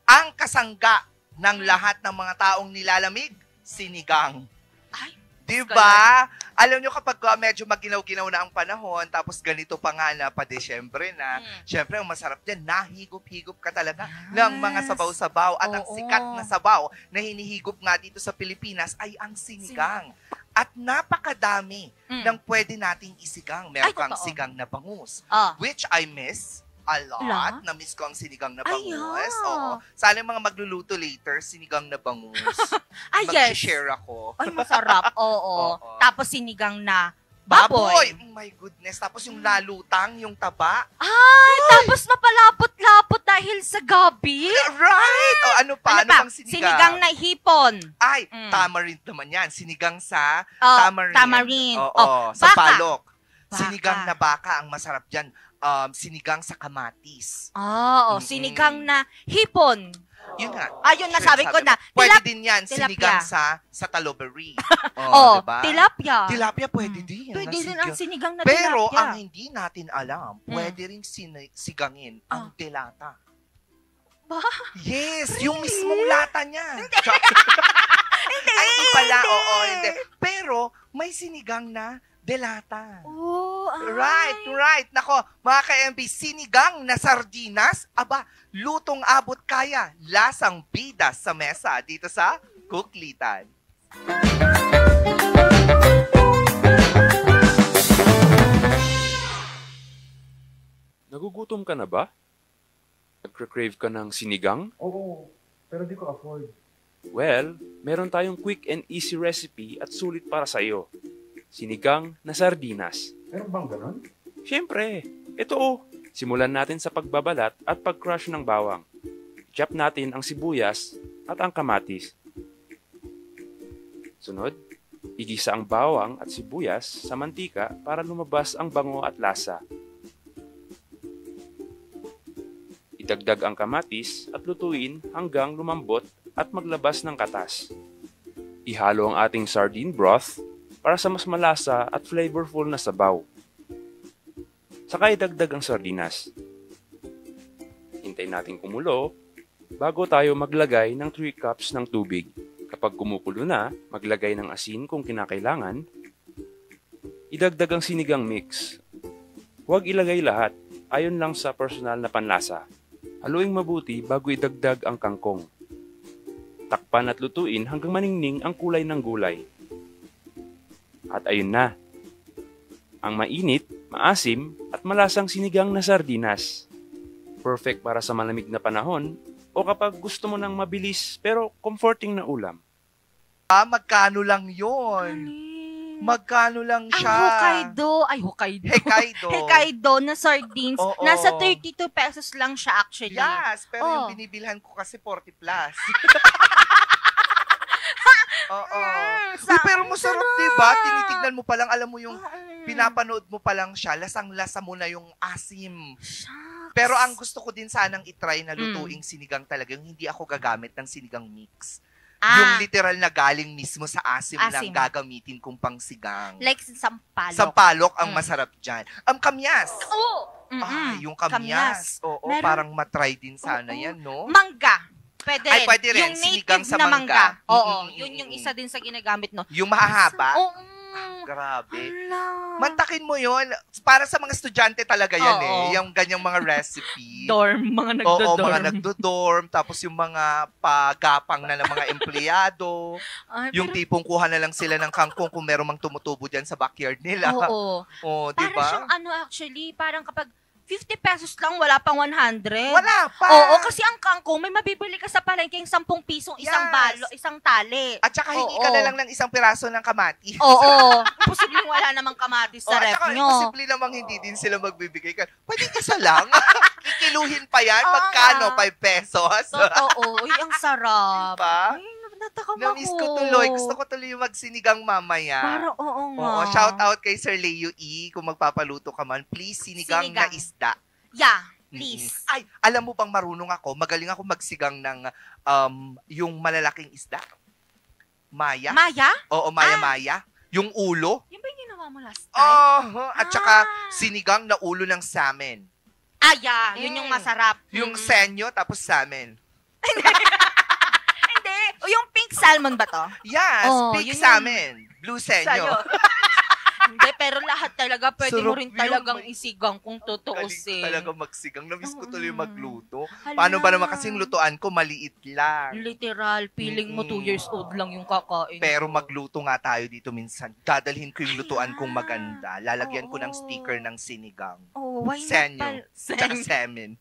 Ang kasangga ng lahat ng mga taong nilalamig, sinigang. Ay, Diba? Alam nyo kapag medyo maginaw-ginaw na ang panahon, tapos ganito pa nga na pa-Desyembre na, syempre ang masarap dyan, nahigop-higop ka talaga ng mga sabaw-sabaw. At ang sikat na sabaw na hinihigop nga dito sa Pilipinas ay ang sinigang. At napakadami ng pwede nating isigang. Meron kang sigang na bangus, which I miss a lot. Na-miss ko ang sinigang na bangus. Oo. Sana yung mga magluluto later, sinigang na bangus. Mag-share ako. Ay, masarap. Oo. Tapos sinigang na baboy. Oh my goodness. Tapos yung lalutang, yung taba. Ay, tapos mapalapot-lapot dahil sa gabi. Right! O ano pa? Ano pang sinigang? Sinigang na hipon. Ay, tamarind naman yan. Sinigang sa tamarind. Tamarind. Oo, sa baka. palok. Sinigang na baka ang masarap dyan. Sinigang sa kamatis. Sinigang na hipon. Yun nga. Ayun, nasabi ko na. Pwede din yan, sinigang sa taloberi. Diba? Tilapia. Tilapia pwede din. Pwede rin ang sinigang na Pero tilapia. ang hindi natin alam, pwede rin sigangin ang delata. Ba? Yes, yung mismong lata niya. Hindi. Ay, hindi pala. Oo, hindi. Pero may sinigang na delata. Right. Nako, mga ka-MB, sinigang na sardinas, aba, lutong abot kaya, lasang bida sa mesa dito sa Kuklitan. Nagugutom ka na ba? Nagka-crave ka ng sinigang? Oo, pero di ko afford. Well, meron tayong quick and easy recipe at sulit para sa'yo. Sinigang na sardinas. Meron bang ganon? Siyempre, ito Simulan natin sa pagbabalat at pag-crush ng bawang. Chop natin ang sibuyas at ang kamatis. Sunod, igisa ang bawang at sibuyas sa mantika para lumabas ang bango at lasa. Idagdag ang kamatis at lutuin hanggang lumambot at maglabas ng katas. Ihalo ang ating sardine broth para sa mas malasa at flavorful na sabaw. Saka idagdag ang sardinas. Hintayin natin kumulo bago tayo maglagay ng 3 cups ng tubig. Kapag kumukulo na, maglagay ng asin kung kinakailangan. Idagdag ang sinigang mix. Huwag ilagay lahat, ayon lang sa personal na panlasa. Haluing mabuti bago idagdag ang kangkong. Takpan at lutuin hanggang maningning ang kulay ng gulay. At ayun na, ang mainit, maasim at malasang sinigang na sardinas. Perfect para sa malamig na panahon o kapag gusto mo ng mabilis pero comforting na ulam. Magkano lang yun? Magkano lang siya? Ang Hokkaido. Hokkaido na sardines. Oo. Nasa 32 pesos lang siya actually. Yes, pero yung binibilhan ko kasi 40 plus. Oo. Uy, pero masarap, diba? Tinitignan mo pa lang, alam mo yung pinapanood mo pa lang siya, lasang-lasa mo na yung asim. Pero ang gusto ko din sanang itry na lutuing sinigang talaga, yung hindi ako gagamit ng sinigang mix. Yung literal na galing mismo sa asim lang gagamitin kong pangsigang. Like sampalok. Sampalok ang masarap dyan. Kamyas. Yung kamyas. Kamyas. Oo, parang matry din sana yan, no? Mangga. Pwede rin. Pwede rin. Yung Sinigang native sa na mangga. Oo, yun yung isa din sa ginagamit, no? Yung mahahaba. Oo. Grabe. Mantakin mo yun. Para sa mga estudyante talaga yan Yung ganyang mga recipe. Mga nagdo-dorm. Oo, mga nagdo-dorm. Tapos yung mga pagapang na ng mga empleyado. Yung tipong kuha na lang sila ng kangkong kung meron mang tumutubo dyan sa backyard nila. Oo. Oo, Parang diba? siyang actually, parang kapag 50 pesos lang, wala pang 100. Wala pa. Oo, kasi ang kangkong, may mabibili ka sa palengke yung 10 pisong isang balo, isang tali. At saka hingi ka na lang ng isang piraso ng kamatis. Oo. Posibleng wala namang kamatis sa ref At saka nyo. posible namang hindi din sila magbibigay ka. Pwede isa lang. Kikiluhin pa yan. Magkano? 5 pesos? Totoo. Uy, ang sarap. Diba? Ay, natakam ako. Na-miss ko tuloy. Gusto ko tuloy yung magsinigang mamaya. Parang, oo nga. Oo, shout out kay Sir Leo E. Kung magpapaluto ka man, please, sinigang na isda. Yeah, please. Ay, alam mo bang marunong ako? Magaling ako magsigang ng yung malalaking isda. Maya. Maya? Oo, maya-maya. Yung ulo. Yung ba yung ginawa mo last time? At saka sinigang na ulo ng salmon. Yeah. Yun yung masarap. Yung senyo, tapos salmon. Hindi. O yung pink salmon ba to? Yes, Oh, pig yun salmon. Blue Sa'yo. senyo. Hindi, pero lahat talaga pwede mo Sarap rin yun, talagang may- isigang kung Galing ko tutuusin. talaga magsigang. Namiss ko tuloy Mm. magluto. Hala. Paano ba naman kasing lutuan ko maliit lang. Literal, feeling mo 2 years old lang yung kakain. Pero mo. magluto nga tayo dito minsan. Dadalhin ko yung lutuan kong maganda. Lalagyan ko ng Oo. sticker ng sinigang. Oh, why not Senyo. pal? Tsaka semen.